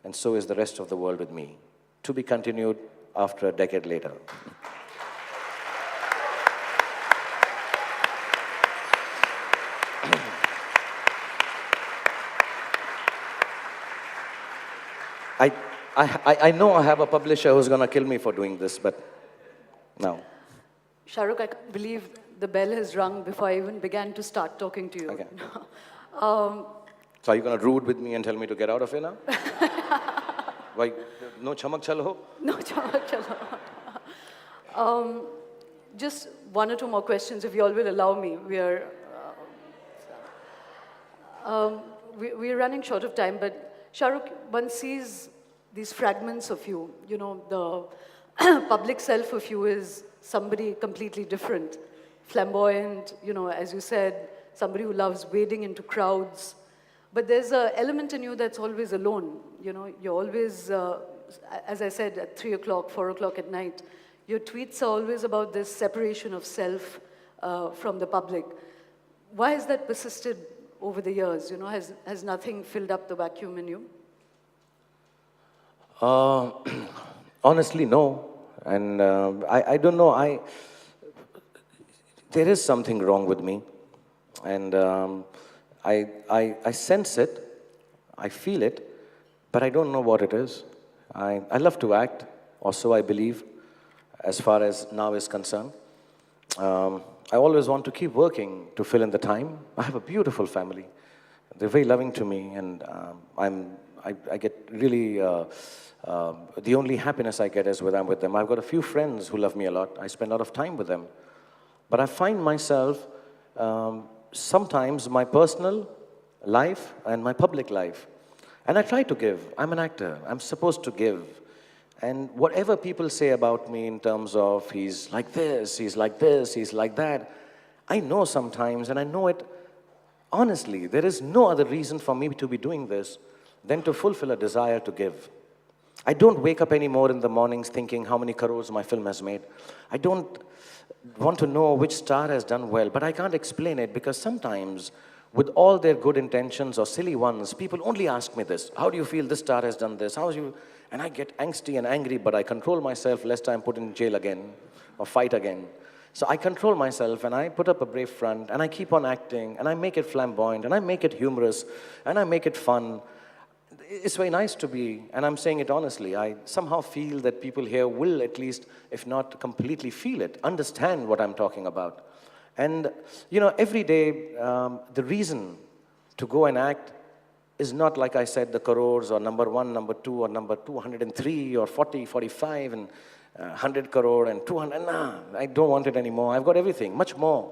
[SPEAKER 2] and so is the rest of the world with me. To be continued after a decade later. I know I have a publisher who's going to kill me for doing this, but no.
[SPEAKER 1] Shah Rukh, I can't believe the bell has rung before I even began to start talking to you.
[SPEAKER 2] Okay. So are you going to rude with me and tell me to get out of here now? Why? No chamak chalo?
[SPEAKER 1] No chamak chalo. Just one or two more questions, if you all will allow me. We're running short of time, but Shah Rukh, one sees these fragments of you. You know, the public self of you is somebody completely different. Flamboyant, you know, as you said, somebody who loves wading into crowds. But there's an element in you that's always alone. You know, you're always, as I said, at 3 o'clock, 4 o'clock at night, your tweets are always about this separation of self from the public. Why has that persisted over the years? You know, has nothing filled up the vacuum in you?
[SPEAKER 2] Uh, Honestly, no. And I don't know. There is something wrong with me. And I sense it, I feel it, but I don't know what it is. I love to act, or so I believe, as far as now is concerned. I always want to keep working to fill in the time. I have a beautiful family. They're very loving to me, and I get really, the only happiness I get is when I'm with them. I've got a few friends who love me a lot. I spend a lot of time with them. But I find myself, sometimes my personal life and my public life. And I try to give. I'm an actor. I'm supposed to give. And whatever people say about me in terms of he's like this, he's like this, he's like that, I know sometimes, and I know it honestly, there is no other reason for me to be doing this than to fulfill a desire to give. I don't wake up anymore in the mornings thinking how many crores my film has made. I don't want to know which star has done well, but I can't explain it because sometimes, with all their good intentions or silly ones, people only ask me this: how do you feel this star has done this? How's you? And I get angsty and angry, but I control myself lest I'm put in jail again or fight again. So I control myself and I put up a brave front and I keep on acting and I make it flamboyant and I make it humorous and I make it fun. It's very nice to be, and I'm saying it honestly, I somehow feel that people here will at least, if not completely feel it, understand what I'm talking about. And, every day, the reason to go and act is not, like I said, the crores or number one, number two, or number 203 or 40, 45 and 100 crore and 200. Nah, I don't want it anymore. I've got everything, much more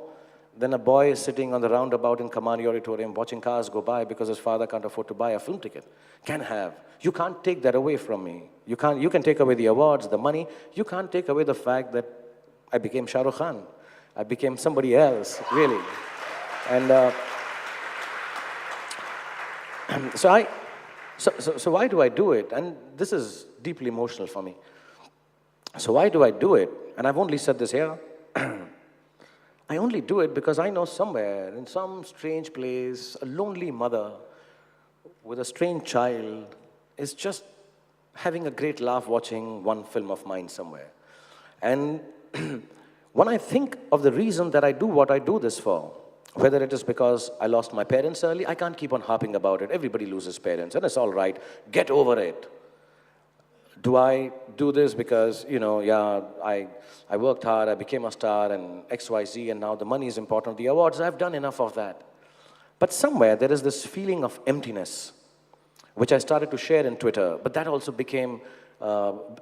[SPEAKER 2] than a boy sitting on the roundabout in Kamani Auditorium watching cars go by because his father can't afford to buy a film ticket. Can have. You can't take that away from me. You can take away the awards, the money. You can't take away the fact that I became Shah Rukh Khan. I became somebody else, really. And so why do I do it? And this is deeply emotional for me. So why do I do it? And I've only said this here. I only do it because I know somewhere, in some strange place, a lonely mother with a strange child is just having a great laugh watching one film of mine somewhere. And when I think of the reason that I do what I do this for, whether it is because I lost my parents early, I can't keep on harping about it. Everybody loses parents, and it's all right. Get over it. Do I do this because, I worked hard, I became a star, and X, Y, Z, and now the money is important, the awards, I've done enough of that. But somewhere there is this feeling of emptiness, which I started to share in Twitter, but that also became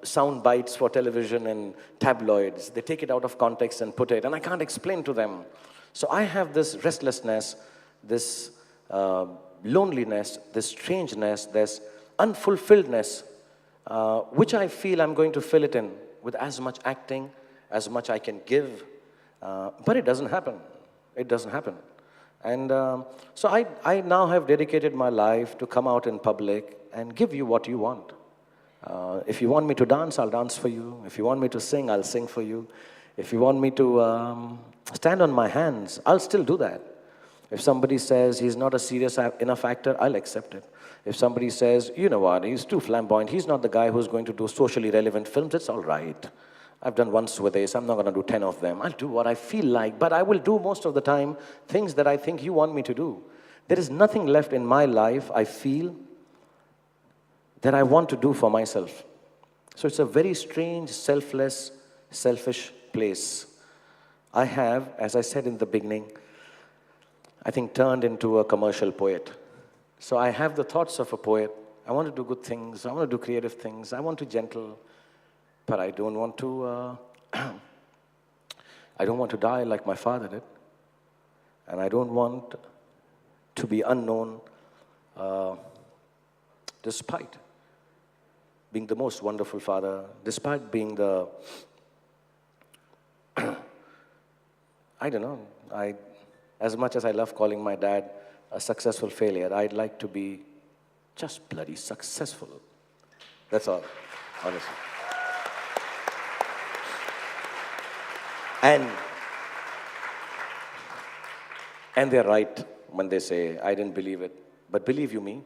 [SPEAKER 2] sound bites for television and tabloids. They take it out of context and put it, and I can't explain to them. So I have this restlessness, this loneliness, this strangeness, this unfulfilledness, which I feel I'm going to fill it in with as much acting, as much I can give. But it doesn't happen. It doesn't happen. And so I now have dedicated my life to come out in public and give you what you want. If you want me to dance, I'll dance for you. If you want me to sing, I'll sing for you. If you want me to stand on my hands, I'll still do that. If somebody says he's not a serious enough actor, I'll accept it. If somebody says, you know what, he's too flamboyant, he's not the guy who's going to do socially relevant films, it's all right. I've done one Swades, I'm not going to do 10 of them. I'll do what I feel like, but I will do most of the time things that I think you want me to do. There is nothing left in my life, I feel, that I want to do for myself. So it's a very strange, selfless, selfish place. I have, as I said in the beginning, I think turned into a commercial poet. So I have the thoughts of a poet. I want to do good things. I want to do creative things. I want to gentle, but I don't want to. I don't want to die like my father did, and I don't want to be unknown, despite being the most wonderful father, despite being the. I don't know. As much as I love calling my dad a successful failure, I'd like to be just bloody successful. That's all, honestly. And they're right when they say, I didn't believe it. But believe you me,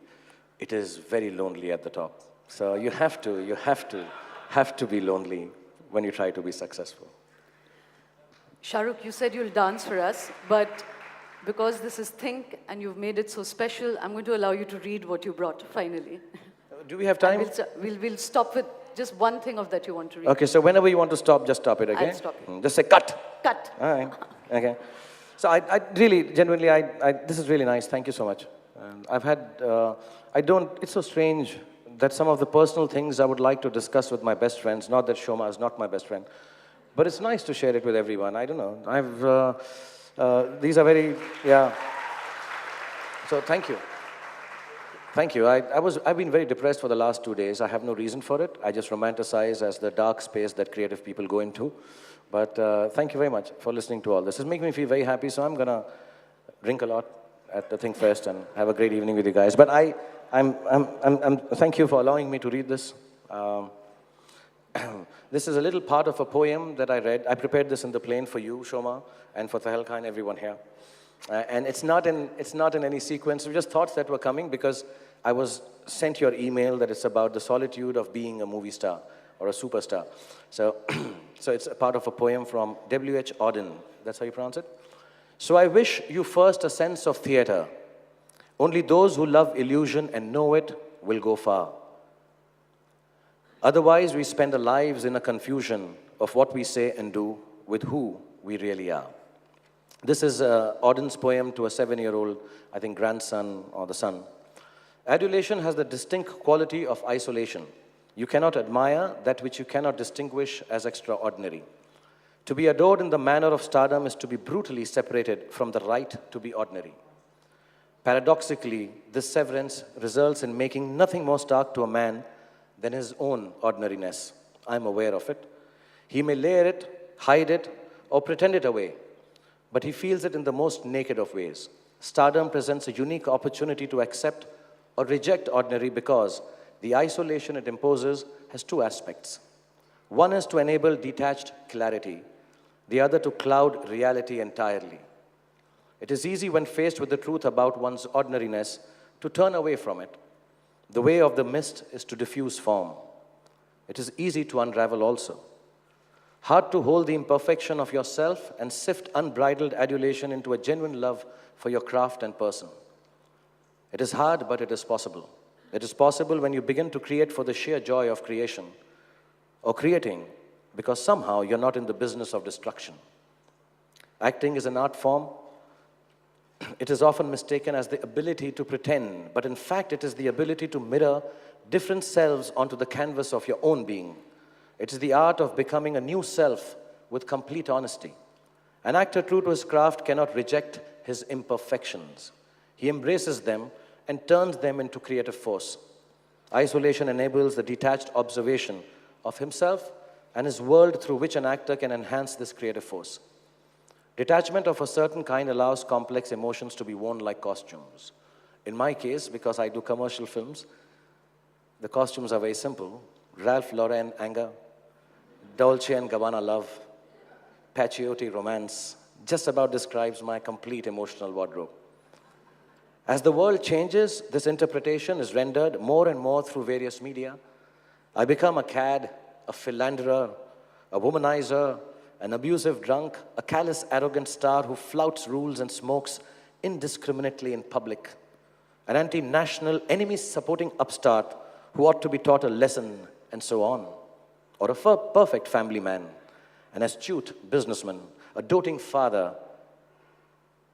[SPEAKER 2] it is very lonely at the top. So you have to be lonely when you try to be successful.
[SPEAKER 1] Shah Rukh, you said you'll dance for us, but because this is Think and you've made it so special, I'm going to allow you to read what you brought finally.
[SPEAKER 2] Do we have
[SPEAKER 1] And
[SPEAKER 2] time?
[SPEAKER 1] we'll stop with just one thing of that you want to read.
[SPEAKER 2] Okay, so whenever you want to stop, just stop it, okay?
[SPEAKER 1] I'll stop it.
[SPEAKER 2] Just say cut.
[SPEAKER 1] Cut.
[SPEAKER 2] All right, okay. So I really, genuinely, this is really nice. Thank you so much. I've had, it's so strange that some of the personal things I would like to discuss with my best friends, not that Shoma is not my best friend, but it's nice to share it with everyone. I don't know. These are very, yeah. So thank you. Thank you. I've been very depressed for the last 2 days. I have no reason for it. I just romanticize as the dark space that creative people go into. But thank you very much for listening to all this. It's making me feel very happy, so I'm going to drink a lot at the Think Fest and have a great evening with you guys. But thank you for allowing me to read this. This is a little part of a poem that I read. I prepared this in the plane for you, Shoma, and for Thahel Khan, everyone here. And it's not in any sequence. We just thoughts that were coming because I was sent your email that it's about the solitude of being a movie star or a superstar. So, so it's a part of a poem from W.H. Auden. That's how you pronounce it? So I wish you first a sense of theater. Only those who love illusion and know it will go far. Otherwise, we spend our lives in a confusion of what we say and do with who we really are. This is Auden's poem to a 7-year-old, I think, grandson or the son. Adulation has the distinct quality of isolation. You cannot admire that which you cannot distinguish as extraordinary. To be adored in the manner of stardom is to be brutally separated from the right to be ordinary. Paradoxically, this severance results in making nothing more stark to a man than his own ordinariness. I'm aware of it. He may layer it, hide it, or pretend it away, but he feels it in the most naked of ways. Stardom presents a unique opportunity to accept or reject ordinary because the isolation it imposes has 2 aspects. One is to enable detached clarity, the other to cloud reality entirely. It is easy when faced with the truth about one's ordinariness to turn away from it. The way of the mist is to diffuse form. It is easy to unravel also. Hard to hold the imperfection of yourself and sift unbridled adulation into a genuine love for your craft and person. It is hard, but it is possible. It is possible when you begin to create for the sheer joy of creation, or creating because somehow you're not in the business of destruction. Acting is an art form. It is often mistaken as the ability to pretend, but in fact it is the ability to mirror different selves onto the canvas of your own being. It is the art of becoming a new self with complete honesty. An actor true to his craft cannot reject his imperfections. He embraces them and turns them into creative force. Isolation enables the detached observation of himself and his world through which an actor can enhance this creative force. Detachment of a certain kind allows complex emotions to be worn like costumes. In my case, because I do commercial films, the costumes are very simple. Ralph Lauren anger, Dolce & Gabbana love, Pacciotti romance, just about describes my complete emotional wardrobe. As the world changes, this interpretation is rendered more and more through various media. I become a cad, a philanderer, a womanizer, an abusive drunk, a callous, arrogant star who flouts rules and smokes indiscriminately in public, an anti-national, enemy-supporting upstart who ought to be taught a lesson, and so on. Or a perfect family man, an astute businessman, a doting father,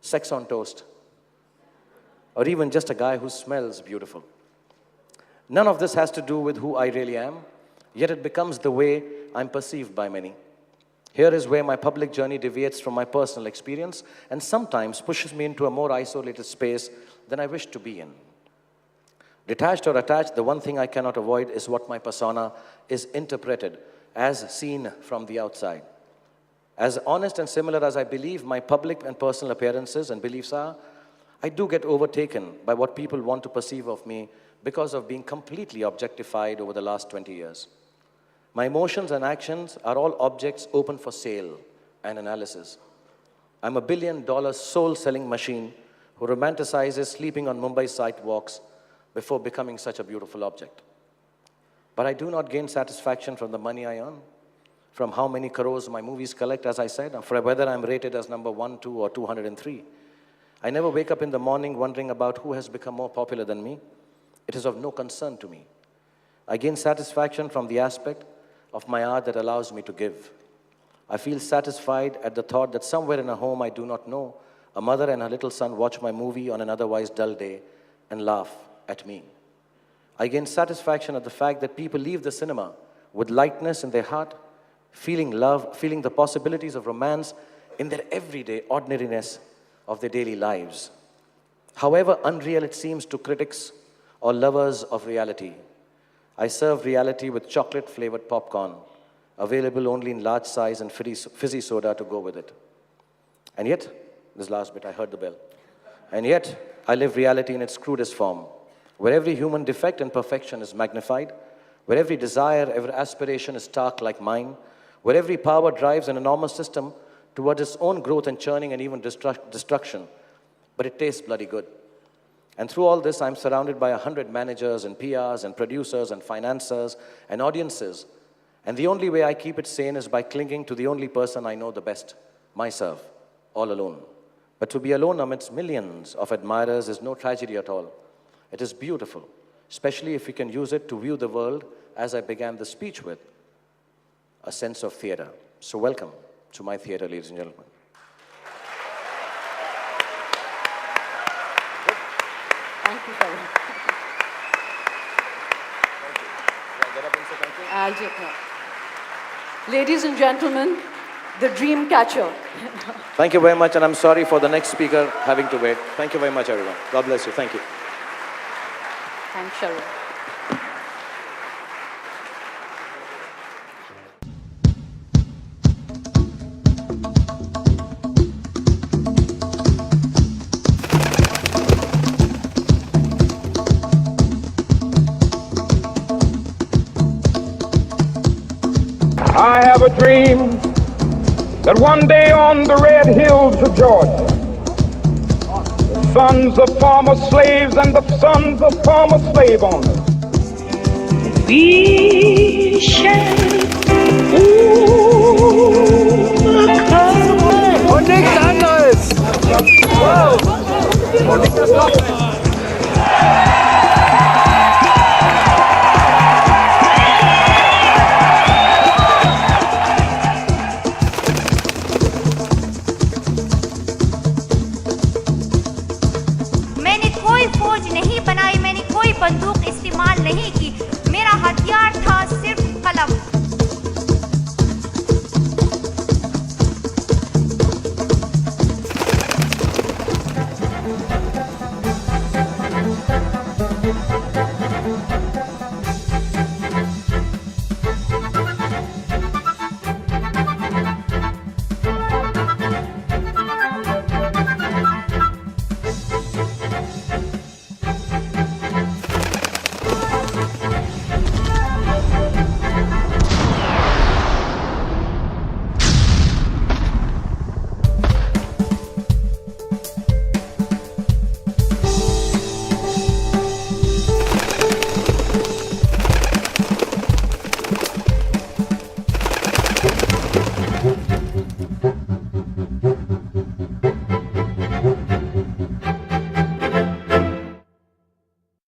[SPEAKER 2] sex on toast, or even just a guy who smells beautiful. None of this has to do with who I really am, yet it becomes the way I'm perceived by many. Here is where my public journey deviates from my personal experience and sometimes pushes me into a more isolated space than I wish to be in. Detached or attached, the one thing I cannot avoid is what my persona is interpreted as seen from the outside. As honest and similar as I believe my public and personal appearances and beliefs are, I do get overtaken by what people want to perceive of me because of being completely objectified over the last 20 years. My emotions and actions are all objects open for sale and analysis. I'm a billion-dollar soul-selling machine who romanticizes sleeping on Mumbai sidewalks before becoming such a beautiful object. But I do not gain satisfaction from the money I earn, from how many crores my movies collect, as I said, or for whether I'm rated as number 1, 2, or 203. I never wake up in the morning wondering about who has become more popular than me. It is of no concern to me. I gain satisfaction from the aspect of my art that allows me to give. I feel satisfied at the thought that somewhere in a home I do not know, a mother and her little son watch my movie on an otherwise dull day and laugh at me. I gain satisfaction at the fact that people leave the cinema with lightness in their heart, feeling love, feeling the possibilities of romance in their everyday ordinariness of their daily lives. However unreal it seems to critics or lovers of reality, I serve reality with chocolate-flavored popcorn, available only in large size and fizzy soda to go with it. And yet, this last bit, I heard the bell. And yet, I live reality in its crudest form, where every human defect and perfection is magnified, where every desire, every aspiration is stark like mine, where every power drives an enormous system towards its own growth and churning and even destruction, but it tastes bloody good. And through all this, I'm surrounded by 100 managers and PRs and producers and financiers and audiences. And the only way I keep it sane is by clinging to the only person I know the best, myself, all alone. But to be alone amidst millions of admirers is no tragedy at all. It is beautiful, especially if we can use it to view the world as I began the speech with, a sense of theater. So welcome to my theater, ladies and gentlemen.
[SPEAKER 1] Thank you, Shah Rukh. I'll take that. Ladies and gentlemen, the dream catcher.
[SPEAKER 2] Thank you very much, and I'm sorry for the next speaker having to wait. Thank you very much, everyone. God bless you. Thank you.
[SPEAKER 1] Thanks, Shah Rukh.
[SPEAKER 3] I have a dream that one day on the red hills of Georgia, the sons of former slaves and the sons of former slave owners,
[SPEAKER 4] we shall